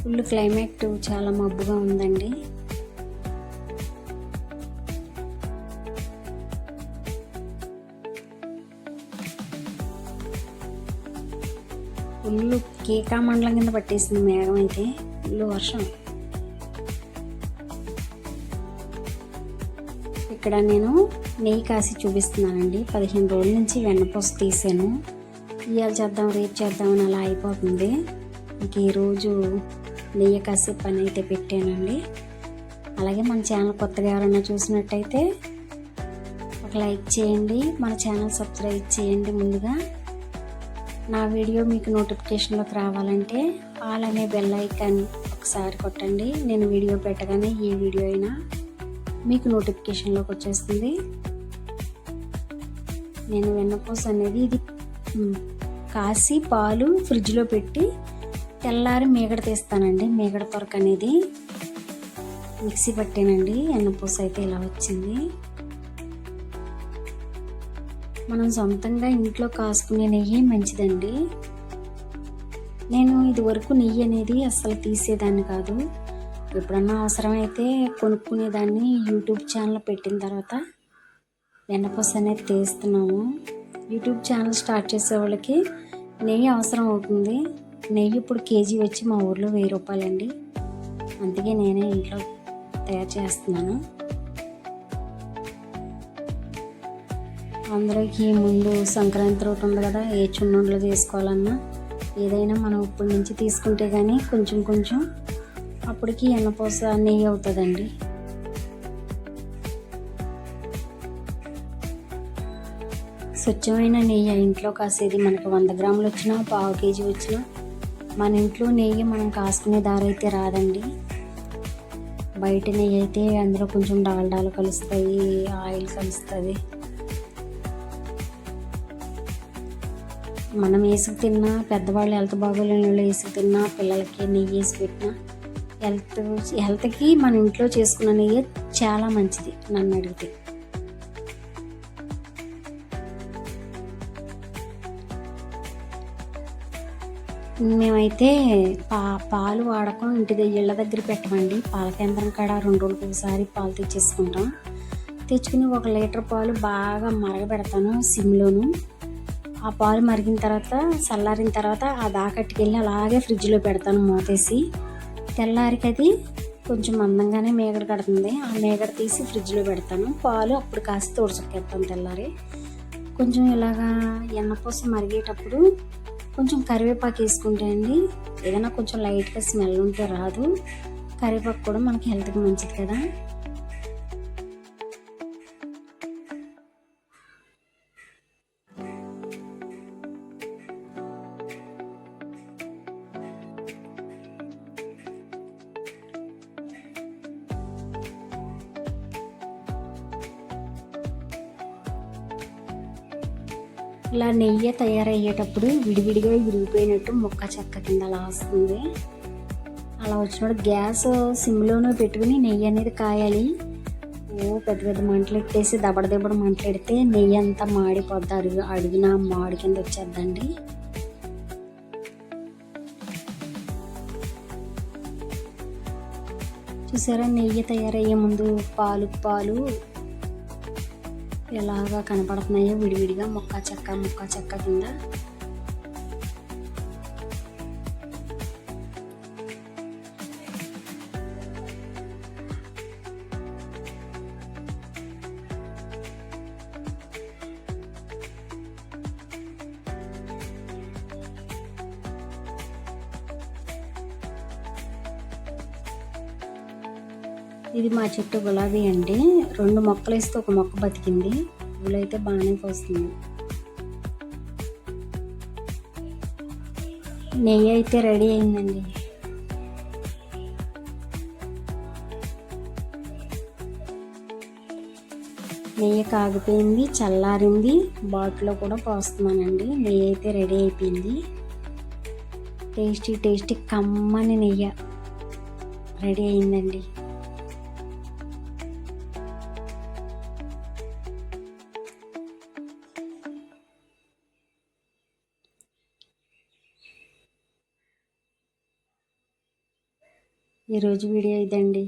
Full climate చాలా మబ్బుగా ఉందండి. ఫుల్ కేకా మండలం కింద పట్టేసింది మేఘం అయితే. ఫుల్ వర్షం. ఇక్కడ నేను నెయ్యి కాసి చూపిస్తున్నానండి. 15 రోజుల నుంచి వెన్నపూస తీసాను. ఇవాళ చేద్దాం రేపు చేద్దామని అలా అయిపోతుంది. ఇంక ఈరోజు నెయ్యి కాసే పని అయితే పెట్టానండి. అలాగే మన ఛానల్ కొత్తగా ఎవరైనా చూసినట్టయితే ఒక లైక్ చేయండి, మన ఛానల్ సబ్స్క్రైబ్ చేయండి. ముందుగా నా వీడియో మీకు నోటిఫికేషన్లోకి రావాలంటే ఆల్ అనే బెల్ ఐకాన్ ఒకసారి కొట్టండి. నేను వీడియో పెట్టగానే ఏ వీడియో అయినా మీకు నోటిఫికేషన్లోకి వచ్చేస్తుంది. నేను వెన్నపూస అనేది ఇది కాసి పాలు ఫ్రిడ్జ్లో పెట్టి తెల్లారి మీగడ తీస్తానండి. మీగడ తొరక అనేది మిక్సీ పట్టానండి. వెన్నపూస అయితే ఇలా వచ్చింది. మనం సొంతంగా ఇంట్లో కాసుకునే నెయ్యి మంచిదండి. నేను ఇదివరకు నెయ్యి అనేది అస్సలు తీసేదాన్ని కాదు. ఎప్పుడన్నా అవసరమైతే కొనుక్కునేదాన్ని. యూట్యూబ్ ఛానల్ పెట్టిన తర్వాత వెన్నపూస అనేది తీస్తున్నాము. యూట్యూబ్ ఛానల్ స్టార్ట్ చేసే వాళ్ళకి నెయ్యి అవసరం అవుతుంది. నెయ్యి ఇప్పుడు కేజీ వచ్చి మా ఊర్లో 1000 రూపాయలండి. అందుకే నేనే ఇంట్లో తయారు చేస్తున్నాను. అందరికి ముందు సంక్రాంతి రోజు ఉంది కదా, ఏ చున్నుండలు చేసుకోవాలన్నా ఏదైనా మనం ఇప్పటి నుంచి తీసుకుంటే కానీ కొంచెం అప్పటికి వెన్నపూస నెయ్యి అవుతుందండి. స్వచ్ఛమైన నెయ్యి ఇంట్లో కాసేది మనకు 100 గ్రాములు వచ్చినా, పావు కేజీ వచ్చినా మన ఇంట్లో నెయ్యి మనం కాసుకునే దారి అయితే రాదండి. బయట నెయ్యి అయితే అందులో కొంచెం డాల్డాలు కలుస్తాయి, ఆయిల్ కలుస్తుంది. మనం వేసుకు తిన్నా, పెద్దవాళ్ళు హెల్త్ బాగోలేని వాళ్ళు వేసుకు తిన్నా, పిల్లలకి నెయ్యి వేసి పెట్టినా హెల్త్కి మన ఇంట్లో చేసుకున్న నెయ్యి చాలా మంచిది నన్ను అడిగితే. మేమైతే పాలు వాడకం ఇళ్ళ దగ్గర పెట్టమండి. పాల కేంద్రం కాడ 2 రోజులకు ఒకసారి పాలు తెచ్చేసుకుంటాం. తెచ్చుకుని 1 లీటర్ పాలు బాగా మరగబెడతాను సిమ్లోను. ఆ పాలు మరిగిన తర్వాత చల్లారిన తర్వాత ఆ దాకట్టుకెళ్ళి అలాగే ఫ్రిడ్జ్లో పెడతాను మూతేసి. తెల్లారికి అది కొంచెం మందంగానే మేగడ కడుతుంది. ఆ మేగడ తీసి ఫ్రిడ్జ్లో పెడతాను. పాలు అప్పుడు కాసి తోడుచుక్కేస్తాను తెల్లారి. కొంచెం ఇలాగా వెన్నపూస మరిగేటప్పుడు కొంచెం కరివేపాకు వేసుకుంటే అండి ఏదైనా కొంచెం లైట్గా స్మెల్ ఉంటే రాదు. కరివేపాకు కూడా మనకి హెల్త్కి మంచిది కదా. ఇలా నెయ్యి తయారయ్యేటప్పుడు విడివిడిగా విరిగిపోయినట్టు ముక్క చెక్క కింద అలా వస్తుంది. అలా వచ్చినప్పుడు గ్యాస్ సిమ్లోనే పెట్టుకుని నెయ్యి అనేది కాయాలి. పెద్ద పెద్ద మంటలు ఎట్టేసి దబడ మంటలు ఎడితే నెయ్యి అంతా మాడిపోద్ది. అడుగున మాడి కింద వచ్చేద్దండి. చూసారా, నెయ్యి తయారయ్యే ముందు పాలు ఎలాగా కనపడుతున్నాయో విడివిడిగా ముక్క చెక్క కింద. ఇది మా చెట్టు గులాబీ అండి. 2 మొక్కలు వేస్తే 1 మొక్క బతికింది. పూలు అయితే బాగానే పోస్తుంది. నెయ్యి అయితే రెడీ అయిందండి. నెయ్యి కాగిపోయింది, చల్లారింది. బాటిల్లో కూడా పోస్తున్నానండి. నెయ్యి అయితే రెడీ అయిపోయింది. టేస్టీ కమ్మని నెయ్యి రెడీ అయిందండి. ఈరోజు వీడియో ఇదండి.